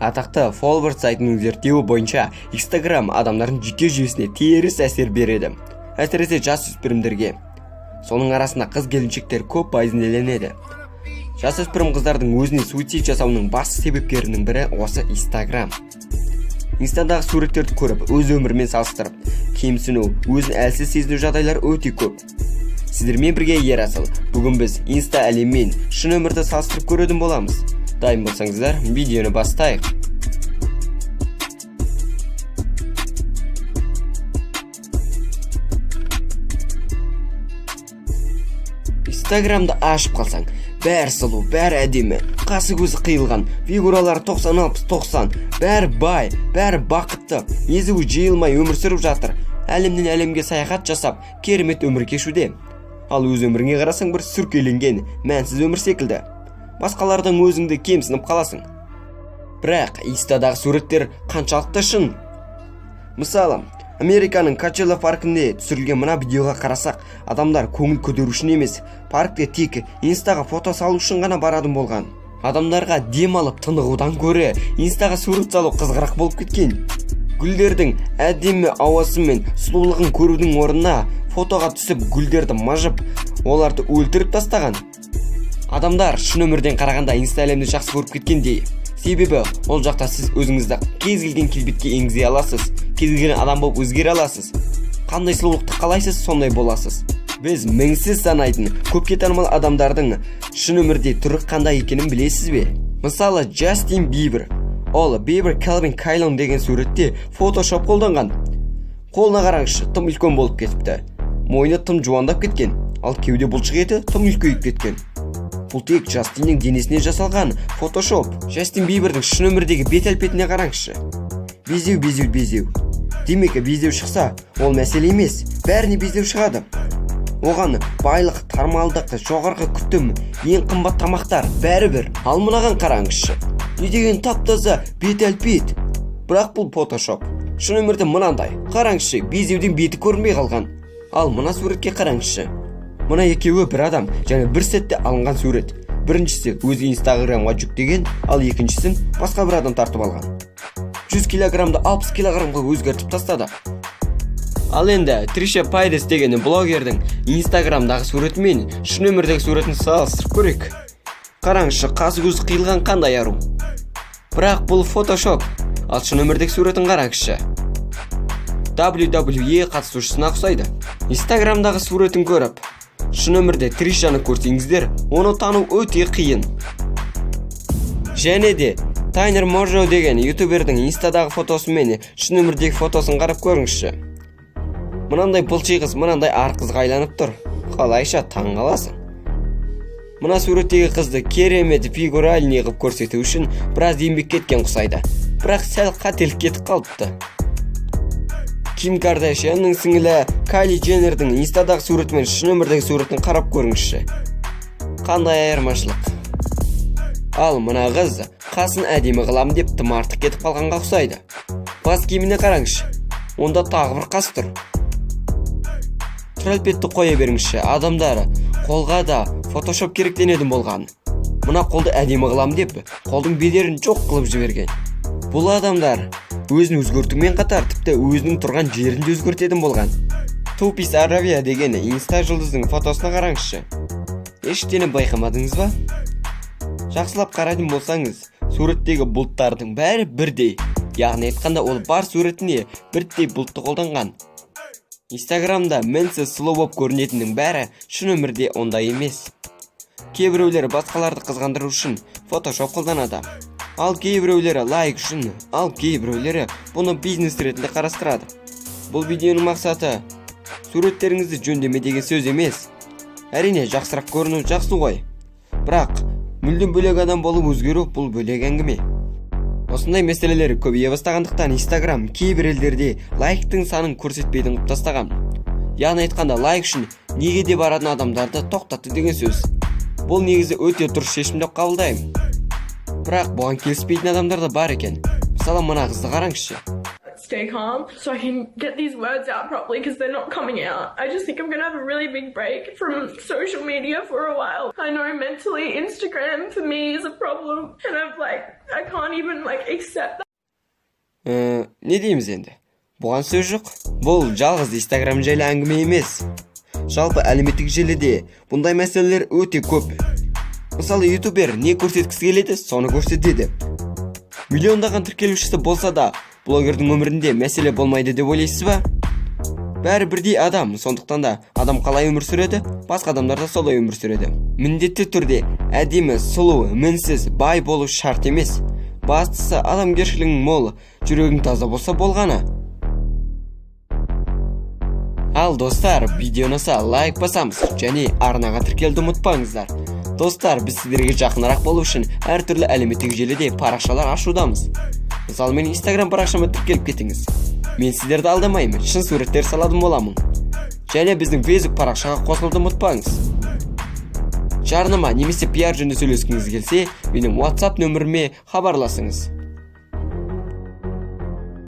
Атақты Forbes сайтының зерттеуі бойынша Instagram адамдардың жүйке жүйесіне теріс әсер береді. Әсіресе жасөспірімдерге. Соның арасында қыз-келіншектер көп пайызделенеді. Жасөспірім қыздардың өзіне суицид жасауының басты себепкерінің бірі осы Instagram. Инстадағы суреттерді көріп, өз өмірімен салыстырып, кемсіну, өзін әлсіз сезіну жағдайлар өте көп. Сіздермен бірге Ерасыл. Бүгін біз Инста әлеммен шын өмірді салыстырып көретін боламыз. Дайын болсаңыздар, видеоны бастайық. Инстаграмды ашып қалсаң, бәрі сұлу, бәрі әдемі, қасы көзі қиылған, фигуралары 90-60-90, бәрі бай, бәрі бақытты, езуі жиылмай өмір сүріп жатыр. Әлемнен әлемге саяхат жасап, керемет өмір кешуде. Ал өз өміріңе қарасаң, бір сүркеленген, мәнсіз өмір секілді. Басқалардың өзіңді кемсініп қаласың. Бірақ Инстадағы суреттер қаншалықты шын? Мысалы, Американың Качелла паркінде түсірілген мына видеоға қарасақ, адамдар көңіл көтеру үшін емес, паркте тек Инстаға фото салу үшін ғана баратын болған. Адамдарға демалып тынығудан гөрі Инстаға сурет салу қызығырақ болып кеткен. Гүлдердің әдемі ауасы мен сұлулығын көрудің орнына фотоға түсіп гүлдерді мажып, оларды өлтіріп тастаған. Адамдар шын өмірден қарағанда Инста әлемді жақсы көріп кеткендей. Себебі ол жақта сіз өзіңізді кез келген келбетке енгізе аласыз, кез келген адам болып өзгере аласыз. Қандай сұлулықты қалайсыз, сондай боласыз. Біз мыңсыз санайтын көпке танымал адамдардың шын өмірде түрі қандай екенін білесіз бе? Мысалы, Джастин Бибер. Ол Бибер Calvin Klein деген суретте фотошоп қолданған. Қолына қараңызшы, тым үлкен болып кетіпті. Мойны тым жуандап кеткен, ал кеуде бұлшық еті тым үлкейіп кеткен. Бұл тек Джастиннің денесіне жасалған фотошоп. Джастин Бибердің шын өмірдегі бет-әлпетіне қараңызшы. Безеу. Демек, безеу шықса, ол мәселе емес, бәріне безеу шығады. Оған байлық, тармалдық, жоғарғы күтім, ең қымбат тамақтар бәрі бір. Ал мынаған қараңызшы. Не деген тап-таза бет-әлпет. Бірақ бұл фотошоп. Шын өмірде мынандай. Қараңызшы, безеудің беті көрінбей қалған. Ал мына суретке қараңызшы. Мына екеуі бір адам, және бір сәтте алынған сурет. Біріншісі өзі Инстаграмға жүктеген, ал екіншісін басқа бір адам тартып алған. 100 килограмды 60 килограмға өзгертіп тастады. Ал енді Триша Пайдес деген блогердің Инстаграмдағы суреті мен шын өмірдегі суретін салыстырып көрейік. Қараңызшы, қасы көзі қиылған қандай ару. Бірақ бұл фотошоп, ал шын өмірдегі суретін қараңызшы. WWE қатысушысына ұқсайды. Инстаграмдағы суретін көріп, шын өмірде Тришаны көрсеңіздер, оны тану өте қиын. Және де Тайнер Можо деген ютубердің Инстадағы фотосы мен шын өмірдегі фотосын қарап көріңізші. Мынандай бұлшық қыз, мынандай ар қызға айланып тұр. Қалайша таң қаласың. Мына суреттегі қызды керемет фигуральный қылып көрсету үшін біраз еңбек кеткен ұқсайды. Бірақ сәл қателік кетіп қалыпты. Ким Кардашьянның сіңілі Кайли Дженнердің Инстадағы суреті мен шын өмірдегі суретін қарап көріңізші. Қандай айырмашылық. Ал мына қыз қасын әдемі қылам деп тым артық кетіп қалғанға ұқсайды. Бас киіміне қараңызшы. Онда тағы бір қас тұр. Түрәлпетті қоя беріңізші. Адамдар қолға да фотошоп керектенеді болған. Мына қолды әдемі қылам деп қолдың бедерін жоқ қылып жіберген. Бұл адамдар өзін өзгертумен қатар тіпті өзінің тұрған жерін де өзгертетін болған. Тупис Аравия деген Инста жұлдыздың фотосына қараңызшы. Ештеңе байқамадыңыз ба? Жақсылап қарайтын болсаңыз, суреттегі бұлттардың бәрі бірдей. Яғни айтқанда ол бар суретіне бірдей бұлтты қолданған. Инстаграмда мәнсіз сұлу болып көрінетіннің бәрі шын өмірде ондай емес. Кейбіреулері басқаларды қызғандыру үшін фотошоп қолданады. Ал кейбіреулері лайк үшін, ал кейбіреулері бұны бизнес ретінде қарастырады. Бұл видеоның мақсаты суреттеріңізді жөндеме деген сөз емес. Әрине, жақсырақ көріну жақсы ғой. Бірақ мүлдем бөлек адам болып өзгеру бұл бөлек әңгіме. Осындай мәселелер көбейе бастағандықтан Инстаграм кейбір елдерде лайктың санын көрсетпейтін қылып тастаған. Яғни айтқанда лайк үшін неге де баратын адамдарды тоқтатты деген сөз. Бұл негізі өте дұрыс шешім деп қабылдаймын. Бірақ бұған келіспейтін адамдар да бар екен. Мысалы, мына қызды қараңызшы. stay calm so I can get these words out properly because they're not coming out. I just think I'm gonna have a really big break from social media for a while. I know mentally Instagram for me is a problem and I can't even accept that. Не дейміз енді? Бұған сөз жоқ. Бұл жалғыз Instagram жайлы әңгіме емес. Жалпы әлеуметтік желіде бұндай мәселелер өте көп. Мысалы, ютубер не көрсеткісі келеді, соны көрсетеді. Миллиондаған тіркелушісі болса да, блогердің өмірінде мәселе болмайды деп ойлайсыз ба? Бәрі бірдей адам, сондықтан да адам қалай өмір сүреді, басқа адамдар да солай өмір сүреді. Міндетті түрде әдемі, сұлу, мінсіз, бай болу шарт емес. Бастысы адамгершілігің мол, жүрегің таза болса болғаны. Ал достар, видеоны лайк басамыз және арнаға тіркелуді ұмытпаңыздар. Достар, біз сіздерге жақынырақ болу үшін әртүрлі әлеуметтік желіде парақшалар ашудамыз. Мысалы, мен Instagram парақшама тіркеліп кетіңіз. Мен сіздерді алдамаймын, шын суреттер салатын боламын. Және біздің Facebook парақшаға қосылуды ұмытпаңыз. Жарнама немесе пиар жөнінде сөйлескіңіз келсе, менің WhatsApp нөміріме хабарласыңыз.